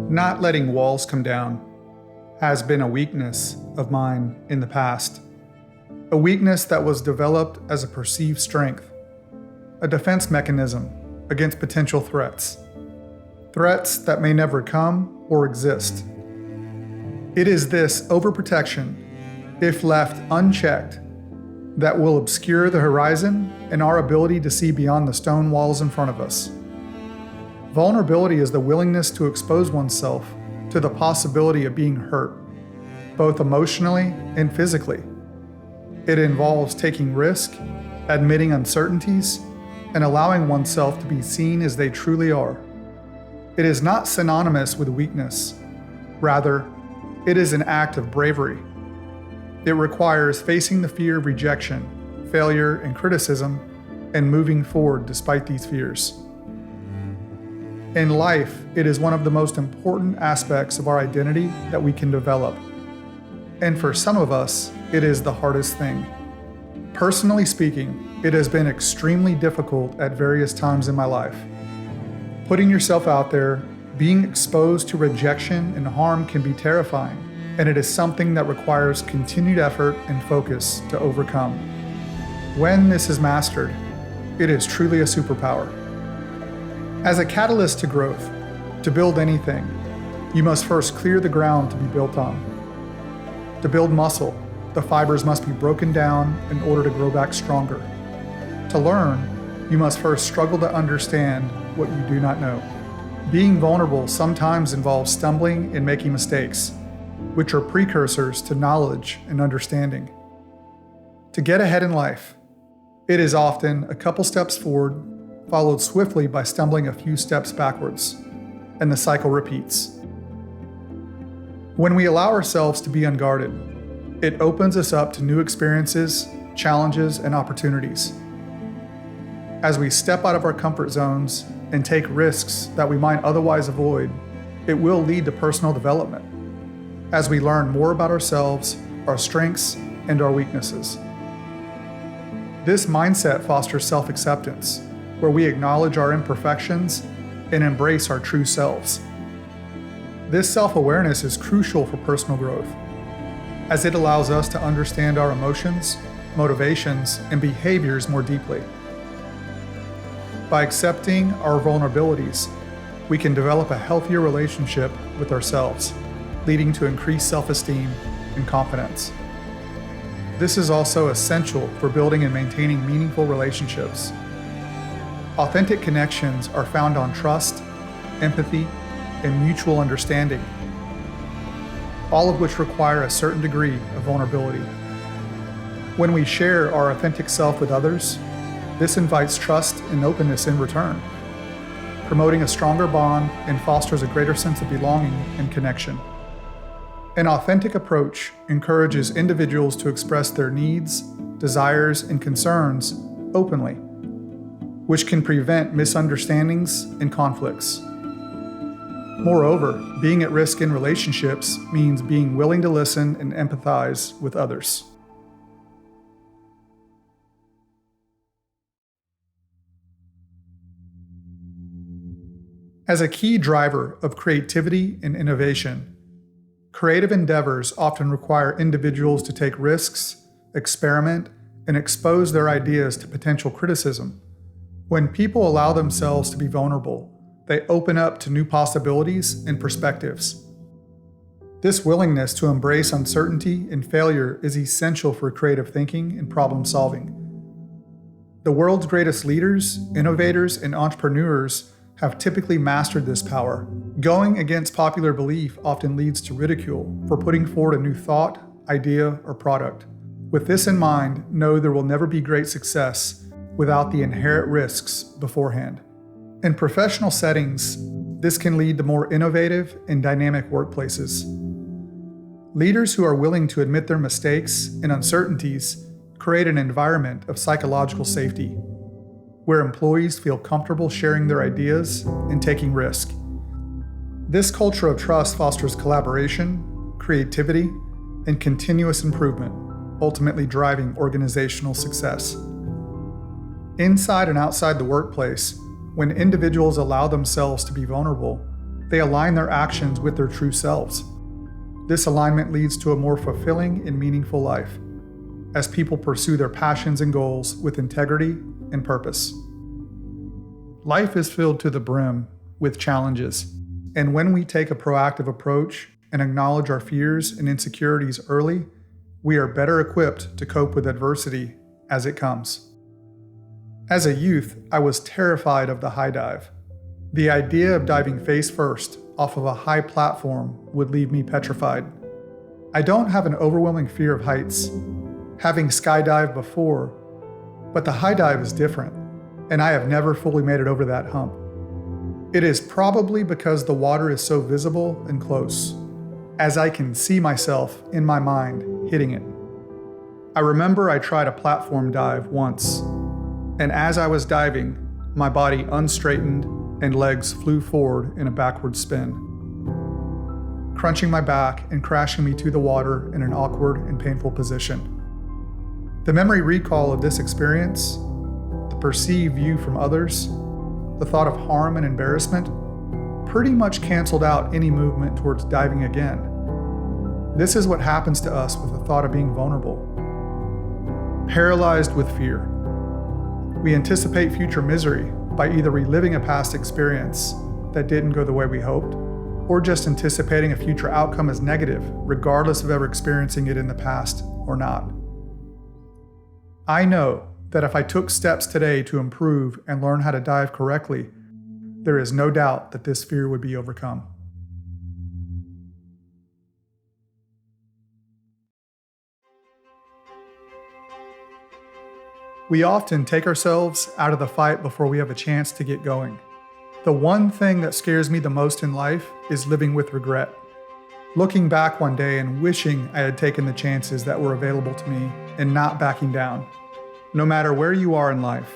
Not letting walls come down has been a weakness of mine in the past. A weakness that was developed as a perceived strength, a defense mechanism against potential threats. Threats that may never come or exist. It is this overprotection, if left unchecked, that will obscure the horizon and our ability to see beyond the stone walls in front of us. Vulnerability is the willingness to expose oneself to the possibility of being hurt, both emotionally and physically. It involves taking risk, admitting uncertainties, and allowing oneself to be seen as they truly are. It is not synonymous with weakness. Rather, it is an act of bravery. It requires facing the fear of rejection, failure, and criticism, and moving forward despite these fears. In life, it is one of the most important aspects of our identity that we can develop. And for some of us, it is the hardest thing. Personally speaking, it has been extremely difficult at various times in my life. Putting yourself out there, being exposed to rejection and harm can be terrifying, and it is something that requires continued effort and focus to overcome. When this is mastered, it is truly a superpower. As a catalyst to growth, to build anything, you must first clear the ground to be built on. To build muscle, the fibers must be broken down in order to grow back stronger. To learn, you must first struggle to understand what you do not know. Being vulnerable sometimes involves stumbling and making mistakes, which are precursors to knowledge and understanding. To get ahead in life, it is often a couple steps forward, followed swiftly by stumbling a few steps backwards, and the cycle repeats. When we allow ourselves to be unguarded, it opens us up to new experiences, challenges, and opportunities. As we step out of our comfort zones and take risks that we might otherwise avoid, it will lead to personal development, as we learn more about ourselves, our strengths, and our weaknesses. This mindset fosters self-acceptance, where we acknowledge our imperfections and embrace our true selves. This self-awareness is crucial for personal growth, as it allows us to understand our emotions, motivations, and behaviors more deeply. By accepting our vulnerabilities, we can develop a healthier relationship with ourselves, leading to increased self-esteem and confidence. This is also essential for building and maintaining meaningful relationships. Authentic connections are found on trust, empathy, and mutual understanding, all of which require a certain degree of vulnerability. When we share our authentic self with others, this invites trust and openness in return, promoting a stronger bond and fosters a greater sense of belonging and connection. An authentic approach encourages individuals to express their needs, desires, and concerns openly, which can prevent misunderstandings and conflicts. Moreover, being at risk in relationships means being willing to listen and empathize with others. As a key driver of creativity and innovation, creative endeavors often require individuals to take risks, experiment, and expose their ideas to potential criticism. When people allow themselves to be vulnerable, they open up to new possibilities and perspectives. This willingness to embrace uncertainty and failure is essential for creative thinking and problem solving. The world's greatest leaders, innovators, and entrepreneurs have typically mastered this power. Going against popular belief often leads to ridicule for putting forward a new thought, idea, or product. With this in mind, know there will never be great success without the inherent risks beforehand. In professional settings, this can lead to more innovative and dynamic workplaces. Leaders who are willing to admit their mistakes and uncertainties create an environment of psychological safety, where employees feel comfortable sharing their ideas and taking risk. This culture of trust fosters collaboration, creativity, and continuous improvement, ultimately driving organizational success. Inside and outside the workplace, when individuals allow themselves to be vulnerable, They align their actions with their true selves. This alignment leads to a more fulfilling and meaningful life, as people pursue their passions and goals with integrity and purpose. Life is filled to the brim with challenges, and when we take a proactive approach and acknowledge our fears and insecurities early, we are better equipped to cope with adversity as it comes. As a youth, I was terrified of the high dive. The idea of diving face first off of a high platform would leave me petrified. I don't have an overwhelming fear of heights, having skydived before, but the high dive is different, and I have never fully made it over that hump. It is probably because the water is so visible and close, as I can see myself in my mind hitting it. I remember I tried a platform dive once, and as I was diving, my body unstraightened and legs flew forward in a backward spin, crunching my back and crashing me to the water in an awkward and painful position. The memory recall of this experience, the perceived view from others, the thought of harm and embarrassment, pretty much canceled out any movement towards diving again. This is what happens to us with the thought of being vulnerable. Paralyzed with fear. We anticipate future misery by either reliving a past experience that didn't go the way we hoped, or just anticipating a future outcome as negative, regardless of ever experiencing it in the past or not. I know that if I took steps today to improve and learn how to dive correctly, there is no doubt that this fear would be overcome. We often take ourselves out of the fight before we have a chance to get going. The one thing that scares me the most in life is living with regret. Looking back one day and wishing I had taken the chances that were available to me and not backing down. No matter where you are in life,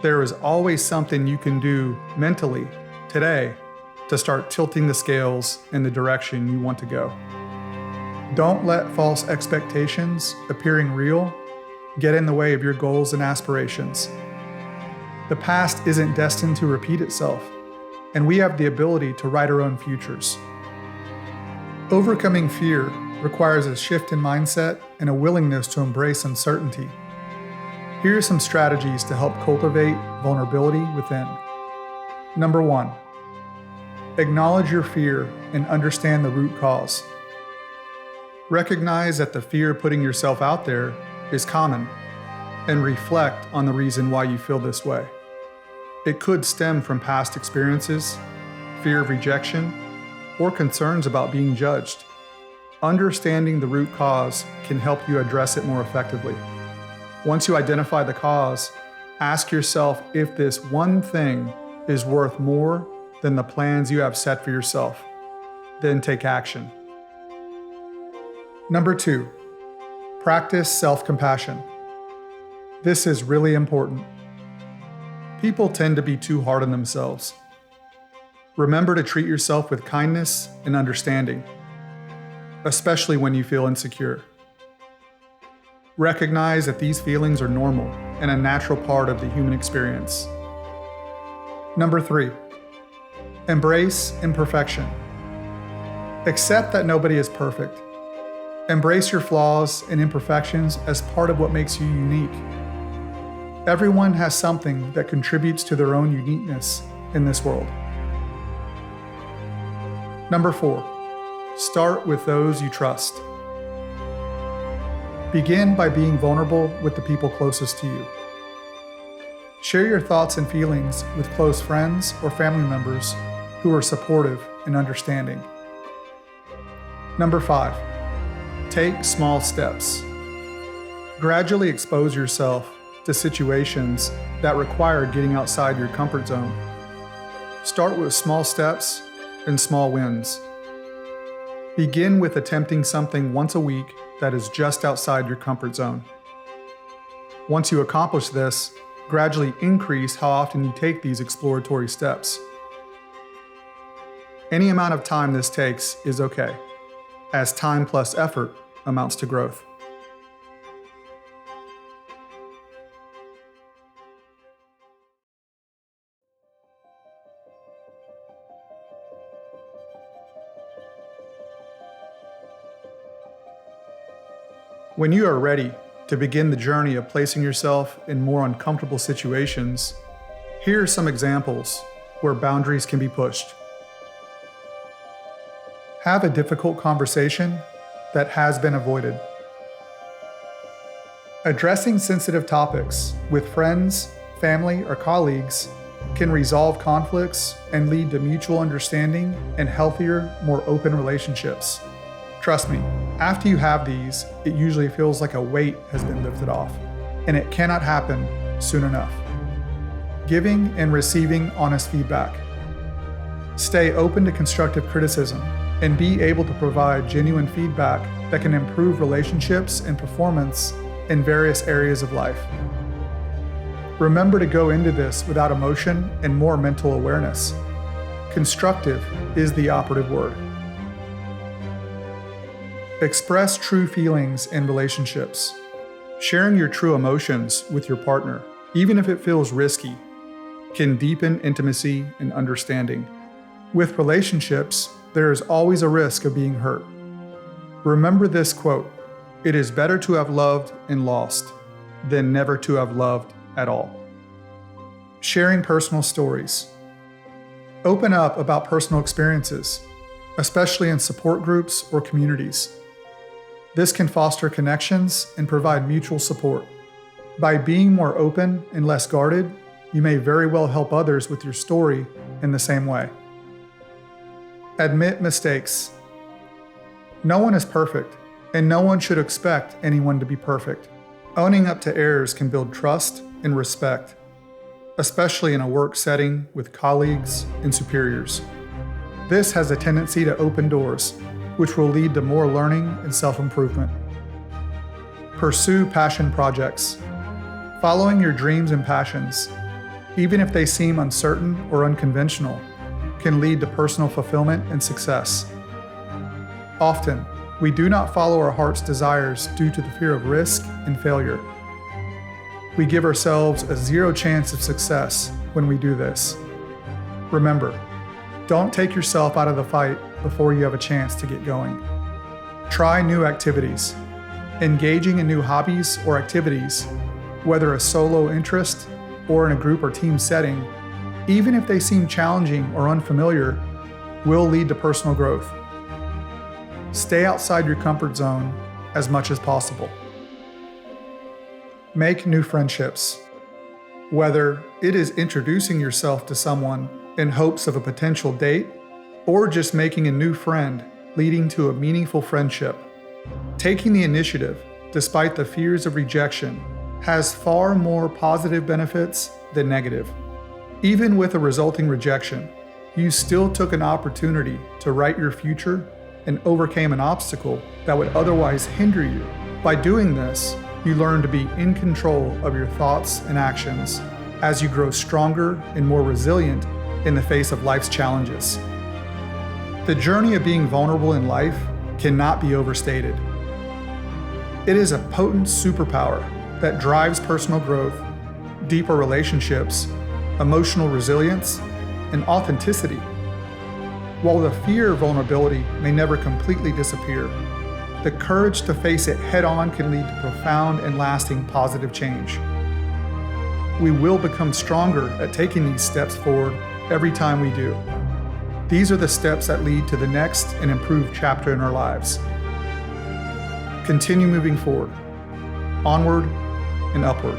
there is always something you can do mentally today to start tilting the scales in the direction you want to go. Don't let false expectations appearing real get in the way of your goals and aspirations. The past isn't destined to repeat itself, and we have the ability to write our own futures. Overcoming fear requires a shift in mindset and a willingness to embrace uncertainty. Here are some strategies to help cultivate vulnerability within. Number 1, acknowledge your fear and understand the root cause. Recognize that the fear of putting yourself out there is common, and reflect on the reason why you feel this way. It could stem from past experiences, fear of rejection, or concerns about being judged. Understanding the root cause can help you address it more effectively. Once you identify the cause, ask yourself if this one thing is worth more than the plans you have set for yourself. Then take action. Number 2, practice self-compassion. This is really important. People tend to be too hard on themselves. Remember to treat yourself with kindness and understanding, especially when you feel insecure. Recognize that these feelings are normal and a natural part of the human experience. Number 3, embrace imperfection. Accept that nobody is perfect. Embrace your flaws and imperfections as part of what makes you unique. Everyone has something that contributes to their own uniqueness in this world. Number 4, start with those you trust. Begin by being vulnerable with the people closest to you. Share your thoughts and feelings with close friends or family members who are supportive and understanding. Number 5, take small steps. Gradually expose yourself to situations that require getting outside your comfort zone. Start with small steps and small wins. Begin with attempting something once a week that is just outside your comfort zone. Once you accomplish this, gradually increase how often you take these exploratory steps. Any amount of time this takes is okay, as time plus effort amounts to growth. When you are ready to begin the journey of placing yourself in more uncomfortable situations, here are some examples where boundaries can be pushed. Have a difficult conversation that has been avoided. Addressing sensitive topics with friends, family, or colleagues can resolve conflicts and lead to mutual understanding and healthier, more open relationships. Trust me, after you have these, it usually feels like a weight has been lifted off, and it cannot happen soon enough. Giving and receiving honest feedback. Stay open to constructive criticism and be able to provide genuine feedback that can improve relationships and performance in various areas of life. Remember to go into this without emotion and more mental awareness. Constructive is the operative word. Express true feelings in relationships. Sharing your true emotions with your partner, even if it feels risky, can deepen intimacy and understanding. With relationships, there is always a risk of being hurt. Remember this quote: "It is better to have loved and lost than never to have loved at all." Sharing personal stories. Open up about personal experiences, especially in support groups or communities. This can foster connections and provide mutual support. By being more open and less guarded, you may very well help others with your story in the same way. Admit mistakes. No one is perfect, and no one should expect anyone to be perfect. Owning up to errors can build trust and respect, especially in a work setting with colleagues and superiors. This has a tendency to open doors, which will lead to more learning and self-improvement. Pursue passion projects. Following your dreams and passions, even if they seem uncertain or unconventional, can lead to personal fulfillment and success. Often, we do not follow our heart's desires due to the fear of risk and failure. We give ourselves a zero chance of success when we do this. Remember, don't take yourself out of the fight before you have a chance to get going. Try new activities. Engaging in new hobbies or activities, whether a solo interest or in a group or team setting, even if they seem challenging or unfamiliar, will lead to personal growth. Stay outside your comfort zone as much as possible. Make new friendships. Whether it is introducing yourself to someone in hopes of a potential date, or just making a new friend leading to a meaningful friendship, taking the initiative, despite the fears of rejection, has far more positive benefits than negative. Even with a resulting rejection, you still took an opportunity to write your future and overcame an obstacle that would otherwise hinder you. By doing this, you learn to be in control of your thoughts and actions as you grow stronger and more resilient in the face of life's challenges. The journey of being vulnerable in life cannot be overstated. It is a potent superpower that drives personal growth, deeper relationships, emotional resilience, and authenticity. While the fear of vulnerability may never completely disappear, the courage to face it head-on can lead to profound and lasting positive change. We will become stronger at taking these steps forward every time we do. These are the steps that lead to the next and improved chapter in our lives. Continue moving forward, onward and upward.